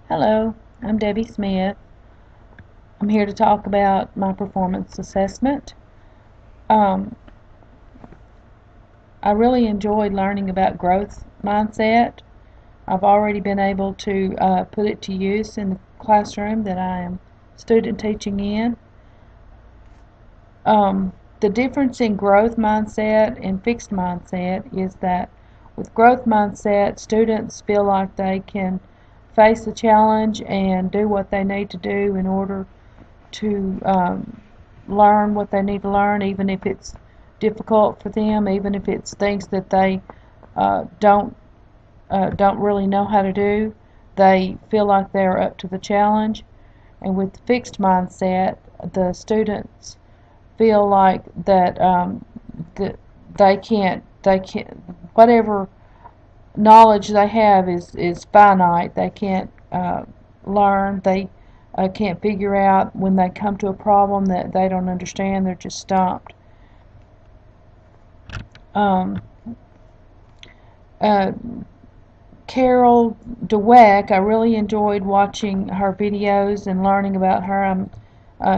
Hello, I'm Debbie Smith. I'm here to talk about my performance assessment. Um, I really enjoyed learning about growth mindset. I've already been able to put it to use in the classroom that I am student teaching in. The difference in growth mindset and fixed mindset is that with growth mindset, students feel like they can face the challenge and do what they need to do in order to learn what they need to learn, even if it's difficult for them, even if it's things that they don't really know how to do. They feel like they're up to the challenge. And with the fixed mindset, the students feel like that they can't whatever knowledge they have is finite. They can't learn. They can't figure out when they come to a problem that they don't understand. They're just stumped. Um, uh, Carol Dweck, I really enjoyed watching her videos and learning about her. I'm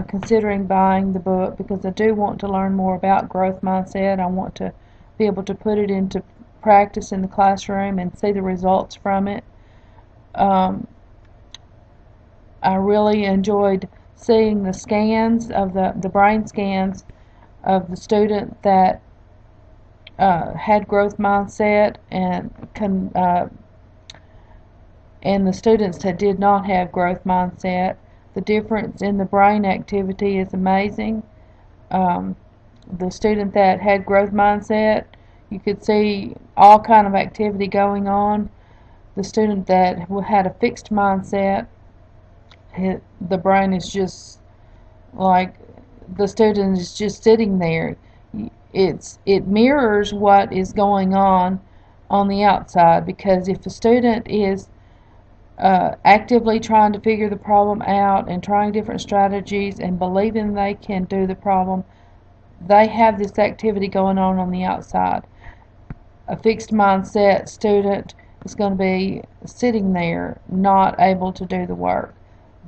considering buying the book because I do want to learn more about growth mindset. I want to be able to put it into practice in the classroom and see the results from it. Um, I really enjoyed seeing the scans of the brain scans of the student that had growth mindset and the students that did not have growth mindset. The difference in the brain activity is amazing. Um, the student that had growth mindset, you could see all kind of activity going on. The student that had a fixed mindset, the brain is just like the student is just sitting there. It mirrors what is going on the outside, because if a student is actively trying to figure the problem out and trying different strategies and believing they can do the problem, they have this activity going on the outside. A fixed mindset student is going to be sitting there not able to do the work.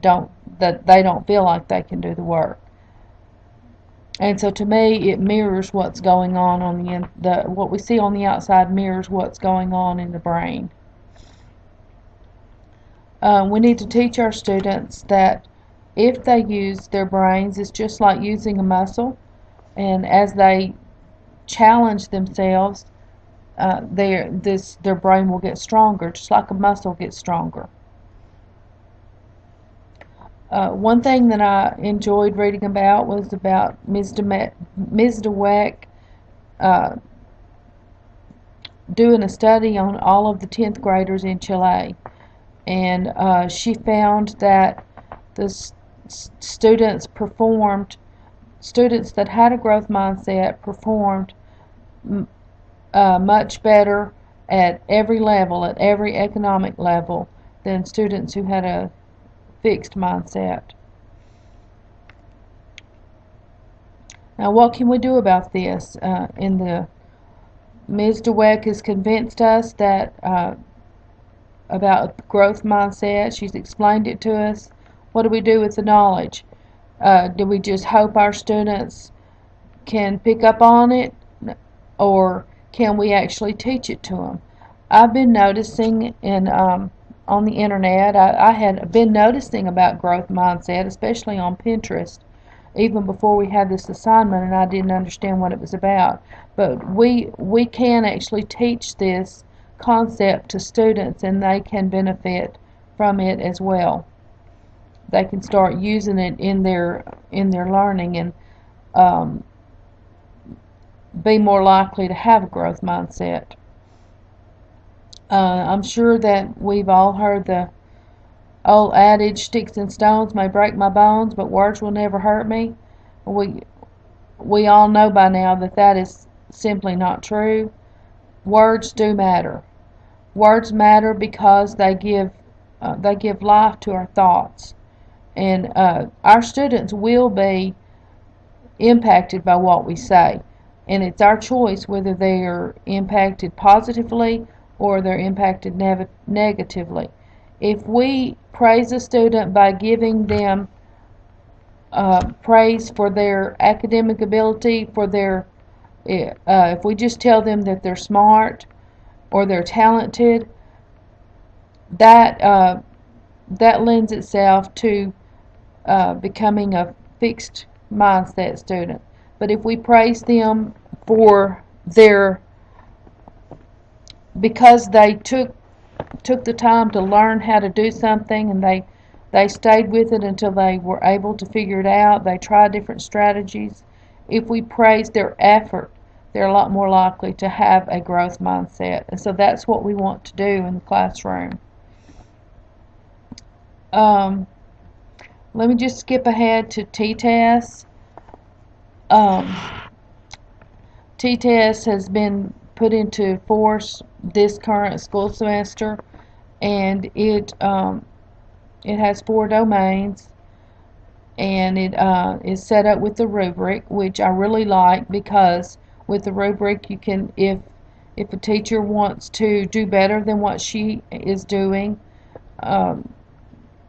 That they don't feel like they can do the work. And so to me, it mirrors what's going on the what we see on the outside mirrors what's going on in the brain. We need to teach our students that if they use their brains, it's just like using a muscle, and as they challenge themselves, their brain will get stronger, just like a muscle gets stronger. One thing that I enjoyed reading about was about Ms. Dweck uh, doing a study on all of the 10th graders in Chile, and she found that the students that had a growth mindset performed much better at every level, at every economic level, than students who had a fixed mindset. Now, what can we do about this? Ms. Dweck has convinced us that about growth mindset. She's explained it to us. What do we do with the knowledge? Do we just hope our students can pick up on it, or can we actually teach it to them? I've been noticing on the internet, I had been noticing about growth mindset, especially on Pinterest, even before we had this assignment, and I didn't understand what it was about. But we can actually teach this concept to students, and they can benefit from it as well. They can start using it in their learning and be more likely to have a growth mindset. I'm sure that we've all heard the old adage, sticks and stones may break my bones, but words will never hurt me. We all know by now that that is simply not true. Words do matter. Words matter because they give life to our thoughts, and our students will be impacted by what we say, and it's our choice whether they are impacted positively or they're impacted negatively. If we praise a student by giving them praise for their academic ability, for their if we just tell them that they're smart or they're talented, that that lends itself to becoming a fixed mindset student. But if we praise them for their because they took the time to learn how to do something, and they stayed with it until they were able to figure it out, they tried different strategies. If we praise their effort, they're a lot more likely to have a growth mindset. And so that's what we want to do in the classroom. Let me just skip ahead to t-tests. T-test has been put into force this current school semester, and it has 4 domains, and it is set up with the rubric, which I really like, because with the rubric you can, if a teacher wants to do better than what she is doing,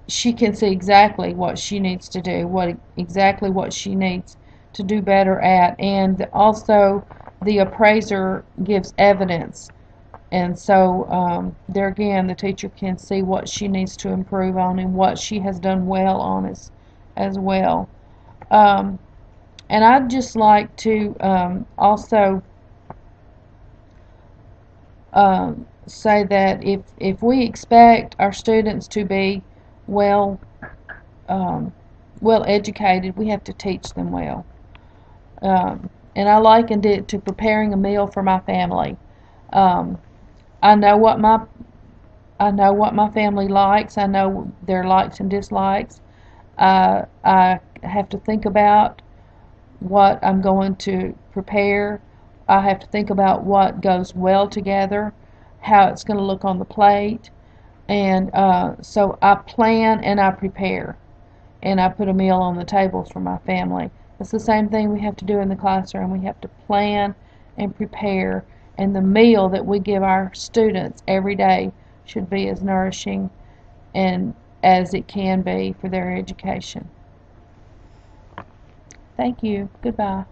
she can see exactly what she needs to do, exactly what she needs to do better at. And also the appraiser gives evidence, and so there again the teacher can see what she needs to improve on and what she has done well on as well. And I'd just like to also say that if we expect our students to be well well educated, we have to teach them well. And I likened it to preparing a meal for my family. I know what my family likes. I know their likes and dislikes. I have to think about what I'm going to prepare. I have to think about what goes well together, how it's going to look on the plate, and so I plan and I prepare, and I put a meal on the tables for my family. It's the same thing we have to do in the classroom. We have to plan and prepare, and the meal that we give our students every day should be as nourishing and as it can be for their education. Thank you. Goodbye.